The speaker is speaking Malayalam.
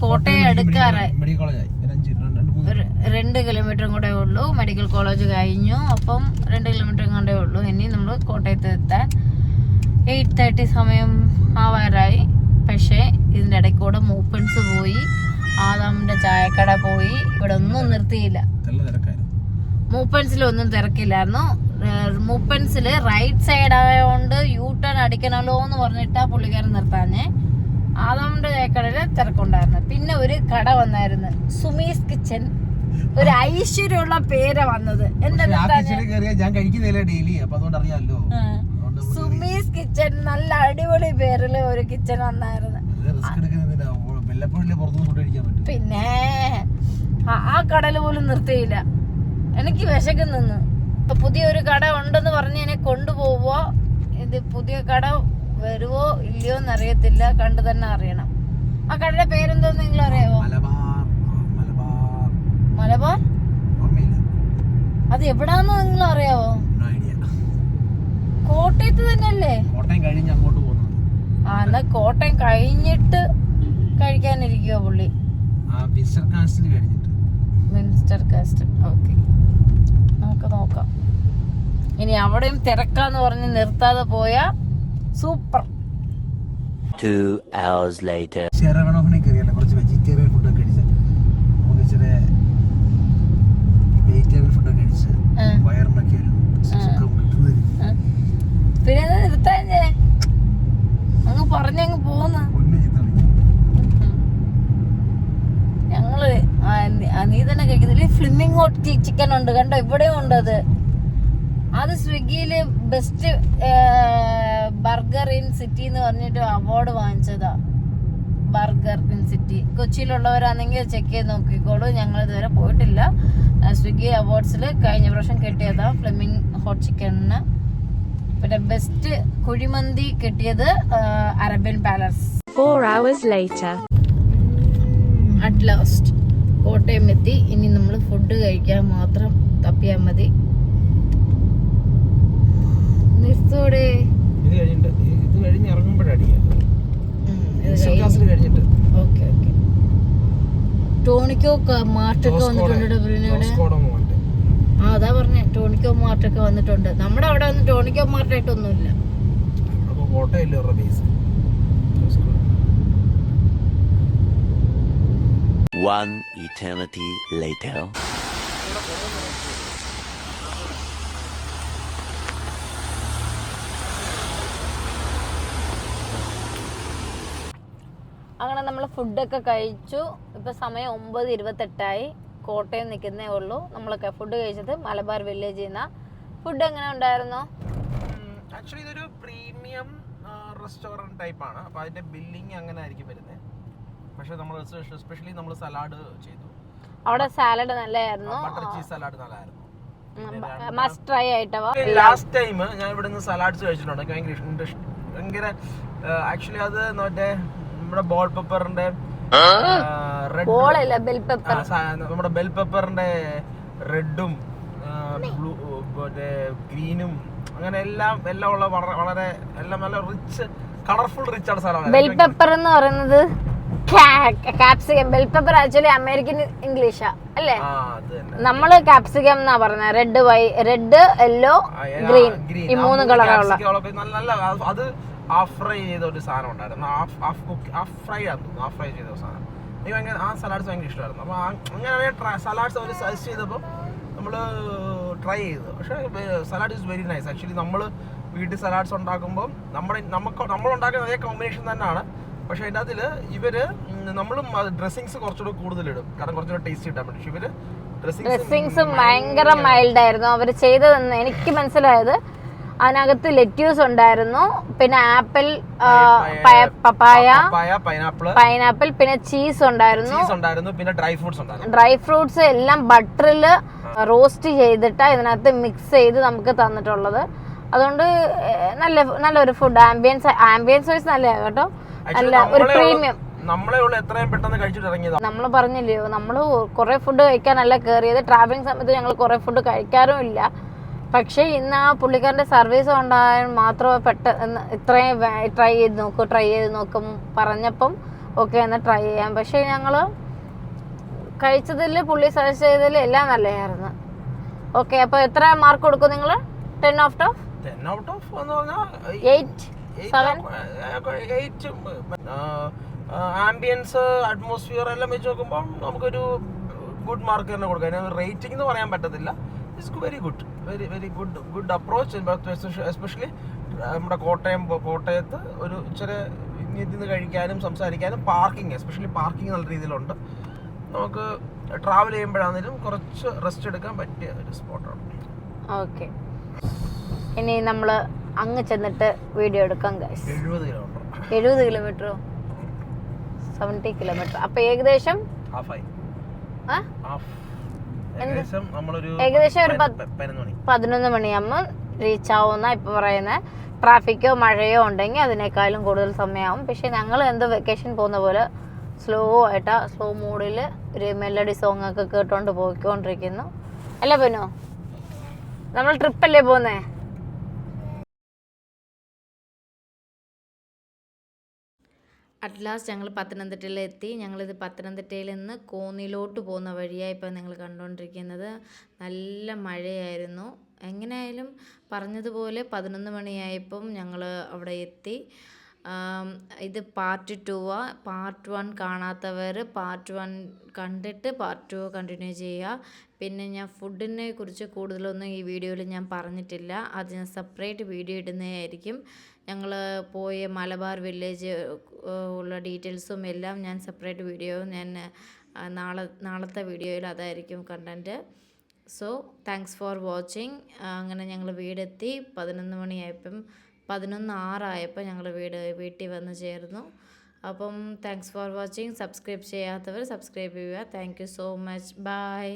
കോട്ടയം എടുക്കാറായി. 2 കിലോമീറ്ററും കൂടെ ഉള്ളൂ. മെഡിക്കൽ കോളേജ് കഴിഞ്ഞു. അപ്പം 2 കിലോമീറ്ററും കൊണ്ടേ ഉള്ളൂ. ഇനി നമ്മൾ കോട്ടയത്ത് എത്താൻ 8:30 സമയം ആവാറായി. പക്ഷേ ഇതിൻ്റെ ഇടയ്ക്ക് കൂടെ മൂപ്പൻസ് പോയി, ആദാമിന്റെ ചായക്കട പോയി. ഇവിടെ ഒന്നും നിർത്തിയില്ല. മൂപ്പൻസിലൊന്നും തിരക്കില്ലായിരുന്നു. മൂപ്പൻസിൽ റൈറ്റ് സൈഡ് ആയതുകൊണ്ട് യൂ ടേൺ അടിക്കണമല്ലോ എന്ന് പറഞ്ഞിട്ടാ പുള്ളിക്കാരൻ നിർത്താഞ്ഞേ. ആദാമിന്റെ ചായക്കടയില് തിരക്കുണ്ടായിരുന്നു. പിന്നെ ഒരു കട വന്നായിരുന്നു, സുമീസ് കിച്ചൻ. ഒരു ഐശ്വര്യമുള്ള പേരാ വന്നത്. എന്താ സുമീസ് കിച്ചൻ, നല്ല അടിപൊളി പേരില് ഒരു കിച്ചൺ വന്നായിരുന്നു. പിന്നെ ആ കടല് പോലും നിർത്തിയില്ല. എനിക്ക് വിശക്കുന്നെന്ന്. പുതിയൊരു കട ഉണ്ടെന്ന് പറഞ്ഞ് എന്നെ കൊണ്ടുപോവോ, ഇത് പുതിയ കട വരുവോ ഇല്ലയോ എന്നറിയത്തില്ല. കണ്ടു തന്നെ അറിയണം. ആ കടയുടെ പേരെന്തോന്ന് നിങ്ങൾ അറിയാവോ? മലബാർ. അത് എവിടാന്ന് നിങ്ങൾ അറിയാവോ? കോട്ടയത്ത് തന്നെയല്ലേ? ആ, എന്നാ കോട്ടയം കഴിഞ്ഞിട്ട് കഴിക്കാനിരിക്കുവോ പുള്ളി? Minster cast. ഓക്കെ, നമുക്ക് നോക്കാം. ഇനി അവിടെയും തിരക്കാന്ന് പറഞ്ഞ് നിർത്താതെ പോയാ സൂപ്പർ. 2 hours later. കുറച്ച് വെജിറ്റേറിയൻ ഫുഡൊക്കെ കഴിച്ച് നമുക്ക് ഇച്ചിരി വെജിറ്റേറിയൻ ഫുഡൊക്കെ കഴിച്ച് വയറിനൊക്കെ ഒരു സുഖം കിട്ടുന്നത്. പിന്നെ നിർത്താഞ്ഞേ, അങ്ങ് പറഞ്ഞങ്ങ് പോന്ന്. ഞങ്ങള് നീ തന്നെ കഴിക്കുന്നില്ല. ഫ്ലിമിംഗ് ഹോട്ട് ചിക്കൻ ഉണ്ട് കണ്ടോ, ഇവിടെയും ഉണ്ട്. അത് സ്വിഗ്ഗിയില് ബെസ്റ്റ് ബർഗർ ഇൻ സിറ്റി എന്ന് പറഞ്ഞിട്ട് അവാർഡ് വാങ്ങിച്ചതാ. ബർഗർ ഇൻ സിറ്റി കൊച്ചിയിലുള്ളവരാണെങ്കിൽ ചെക്ക് ചെയ്ത് നോക്കിക്കോളൂ. ഞങ്ങൾ ഇതുവരെ പോയിട്ടില്ല. സ്വിഗ്ഗി അവാർഡ്സിൽ കഴിഞ്ഞ പ്രാവശ്യം കിട്ടിയതാ ഫ്ലിമിംഗ് ഹോട്ട് ചിക്കനിന്. പിന്നെ ബെസ്റ്റ് കുഴിമന്തി കിട്ടിയത് Arabian palace. 4 hours later. At last Kottayam എത്തി. ഇനി നമ്മൾ ഫുഡ് കഴിക്കാൻ മാത്രം തപ്പിയാൽ മതി. നിർത്തോടെ ടോണിക്കോ മാർട്ടൊക്കെ വന്നിട്ടുണ്ട്. ആ, അതാ പറഞ്ഞ ടോണിക്കോ മാർട്ടൊക്കെ വന്നിട്ടുണ്ട്. നമ്മുടെ അവിടെ ഒന്നും ടോണിക്കോ മാർട്ടായിട്ടൊന്നുമില്ല. One eternity later. അങ്ങനെ നമ്മൾ ഫുഡൊക്കെ കഴിച്ചു. ഇപ്പൊ സമയം 9:28. കോട്ടയം നിൽക്കുന്നേ ഉള്ളൂ. നമ്മളൊക്കെ ഫുഡ് കഴിച്ചത് മലബാർ വില്ലേജിൽ നിന്നാ. ഫുഡ് എങ്ങനെ ഉണ്ടായിരുന്നു? ആക്ച്വലി ഇതൊരു പ്രീമിയം റെസ്റ്റോറന്റ് ടൈപ്പ് ആണ്. അപ്പൊ അതിന്റെ ബില്ലിംഗ് അങ്ങനെ ആയിരിക്കും വരുന്നത്. പക്ഷെ നമ്മൾ എസ്പെഷ്യലി നമ്മൾ സലാഡ് ചെയ്തു. അവിടെ സാലഡ് നല്ലതായിരുന്നു. ബട്ടർ ചീസ് സലാഡ് നല്ലതായിരുന്നു. മസ്റ്റ് ട്രൈ ആയിട്ടവാ. ലാസ്റ്റ് ടൈം ഞാൻ ഇവിടെ നിന്ന് സലാഡ്സ് കഴിച്ചിട്ടുണ്ട്. ഭയങ്കര ആക്ച്വലി അത് മറ്റേ നമ്മുടെ ബോൾ പെപ്പറിന്റെ നമ്മുടെ ബെൽ പെപ്പറിന്റെ റെഡും ഗ്രീനും അങ്ങനെ എല്ലാം ഉള്ള വളരെ എല്ലാം നല്ല റിച്ച് കളർഫുൾ റിച്ച് ആണ് സാധനം. ബെൽ പെപ്പർ എന്ന് പറയുന്നത് capsicum. Bell pepper actually American ഇംഗ്ലീഷാ അല്ലേ? നമ്മള് കാപ്സിക്കം എന്നാ പറഞ്ഞത്. റെഡ് യെല്ലോ ഗ്രീൻ ഈ 3 കളറുള്ള. അത് ഹാഫ് ഫ്രൈ ചെയ്ത ഒരു സാധനം ഉണ്ടായിരുന്നു. ഹാഫ് ഫ്രൈ ചെയ്ത സാധനം എനിക്ക് ഭയങ്കര ആ സലാഡ്സ് ഭയങ്കര ഇഷ്ടമായിരുന്നു. അപ്പോൾ അങ്ങനെയാണ് സലാഡ്സ് അവർ സജസ്റ്റ് ചെയ്തപ്പോൾ നമ്മൾ ട്രൈ ചെയ്തത്. പക്ഷേ salad is very nice. Actually നമ്മൾ വീട്ടിൽ സലാഡ്സ് ഉണ്ടാക്കുമ്പോൾ നമ്മളുണ്ടാക്കുന്ന അതേ കോമ്പിനേഷൻ തന്നെയാണ്. പക്ഷേ അതിൻ്റെ അതിൽ നമ്മളും ഡ്രസ്സിങ്സ് കുറച്ചുകൂടെ കൂടുതലിടും, കാരണം കുറച്ചുകൂടെ ടേസ്റ്റ് കിട്ടാൻ വേണ്ടി. ഇവര് ഡ്രസ്സിങ്സ് ഭയങ്കര മൈൽഡ് ആയിരുന്നു അവർ ചെയ്തതെന്ന് എനിക്ക് മനസ്സിലായത്. അതിനകത്ത് ലെറ്റ്യൂസ് ഉണ്ടായിരുന്നു, പിന്നെ ആപ്പിൾ, പപ്പായ, പൈനാപ്പിൾ, പിന്നെ ചീസ് ഉണ്ടായിരുന്നു, പിന്നെ ഡ്രൈ ഫ്രൂട്ട്സ് എല്ലാം ബട്ടറിൽ റോസ്റ്റ് ചെയ്തിട്ട് ഇതിനകത്ത് മിക്സ് ചെയ്ത് നമുക്ക് തന്നിട്ടുള്ളത്. അതുകൊണ്ട് നല്ലൊരു ഫുഡ്. ആംബിയൻസ് വൈസ് നല്ലതാണ് കേട്ടോ. നല്ല ഒരു പ്രീമിയം. നമ്മൾ പറഞ്ഞില്ലയോ, നമ്മള് കുറെ ഫുഡ് കഴിക്കാനല്ല കയറിയത്. ട്രാവലിംഗ് സമയത്ത് ഞങ്ങൾ കുറെ ഫുഡ് കഴിക്കാറും ഇല്ല. പക്ഷെ ഇന്ന് ആ പുള്ളിക്കാരന്റെ സർവീസ് ഉണ്ടായാൽ മാത്രമേ ഇത്രയും ട്രൈ ചെയ്ത് നോക്കും പറഞ്ഞപ്പം ഓക്കെ എന്നാൽ ട്രൈ ചെയ്യാം. പക്ഷേ ഞങ്ങൾ കഴിച്ചതിൽ പുള്ളി സജസ്റ്റ് ചെയ്തതിൽ എല്ലാം നല്ലതായിരുന്നു. ഓക്കെ, അപ്പോൾ എത്ര മാർക്ക് കൊടുക്കും നിങ്ങൾ? 10 ഔട്ട് ഓഫ് 10 ഔട്ട് ഓഫ് എന്ന് പറഞ്ഞാൽ 8, 7. ആംബിയൻസ്, അറ്റ്മോസ്ഫിയർ എല്ലാം വെച്ച് നോക്കുമ്പോൾ നമുക്കൊരു ഗുഡ് മാർക്ക് തന്നെ കൊടുക്കാം. റേറ്റിംഗ് എന്ന് പറയാൻ പറ്റത്തില്ല. It's very good, very good approach. Especially നമ്മുടെ കോട്ടയത്ത് ഒരു ഇച്ചിരി നിന്ന് കഴിക്കാനും സംസാരിക്കാനും എസ്പെഷ്യലി പാർക്കിംഗ് നല്ല രീതിയിലുണ്ട്. നമുക്ക് ട്രാവൽ ചെയ്യുമ്പോഴാണെങ്കിലും കുറച്ച് റെസ്റ്റ് എടുക്കാൻ പറ്റിയ ഒരു സ്പോട്ടാണ്. ഓക്കെ, ഇനി നമ്മൾ അങ്ങ് ചെന്നിട്ട് വീഡിയോ എടുക്കാം ഗൈസ്. 70 കിലോമീറ്ററോ 70 കിലോമീറ്റർ. അപ്പോൾ ഏകദേശം ഏകദേശം ഒരു 11 മണിയാകുമ്പോൾ റീച്ച് ആവുന്ന ഇപ്പോൾ പറയുന്നത്. ട്രാഫിക്കോ മഴയോ ഉണ്ടെങ്കിൽ അതിനേക്കാളും കൂടുതൽ സമയമാവും. പക്ഷേ ഞങ്ങൾ എന്തോ വെക്കേഷൻ പോകുന്ന പോലെ സ്ലോ മൂഡിൽ ഒരു മെലഡി സോങ് ഒക്കെ കേട്ടോണ്ട് പോയിക്കൊണ്ടിരിക്കുന്നു. അല്ല പൊന്നോ, നമ്മൾ ട്രിപ്പല്ലേ പോകുന്നേ? അറ്റ് ലാസ്റ്റ് ഞങ്ങൾ പത്തനംതിട്ടയിലെത്തി. ഞങ്ങളിത് പത്തനംതിട്ടയിൽ നിന്ന് കോന്നിയിലോട്ട് പോകുന്ന വഴിയാണ് ഇപ്പോൾ നിങ്ങൾ കണ്ടുകൊണ്ടിരിക്കുന്നത്. നല്ല മഴയായിരുന്നു. എങ്ങനെയായാലും പറഞ്ഞതുപോലെ 11 മണിയായപ്പം ഞങ്ങൾ അവിടെ എത്തി. ഇത് പാർട്ട് 2 പാർട്ട് 1 കാണാത്തവർ പാർട്ട് 1 കണ്ടിട്ട് പാർട്ട് 2 കണ്ടിന്യൂ ചെയ്യുക. പിന്നെ ഞാൻ ഫുഡിനെ കുറിച്ച് കൂടുതലൊന്നും ഈ വീഡിയോയിൽ ഞാൻ പറഞ്ഞിട്ടില്ല. അത് ഞാൻ സെപ്പറേറ്റ് വീഡിയോ ഇടുന്നതായിരിക്കും. ഞങ്ങൾ പോയ മലബാർ വില്ലേജ് ഉള്ള ഡീറ്റെയിൽസും എല്ലാം ഞാൻ സെപ്പറേറ്റ് വീഡിയോ ഞാൻ നാളത്തെ വീഡിയോയിൽ അതായിരിക്കും content. So thanks for watching. അങ്ങനെ ഞങ്ങൾ വീടെത്തി. 11 മണിയായപ്പം 11:06 ഞങ്ങൾ വീട്ടിൽ വന്ന് ചേർന്നു. അപ്പം താങ്ക്സ് ഫോർ വാച്ചിങ്. സബ്സ്ക്രൈബ് ചെയ്യാത്തവർ സബ്സ്ക്രൈബ് ചെയ്യുക. Thank you so much. By.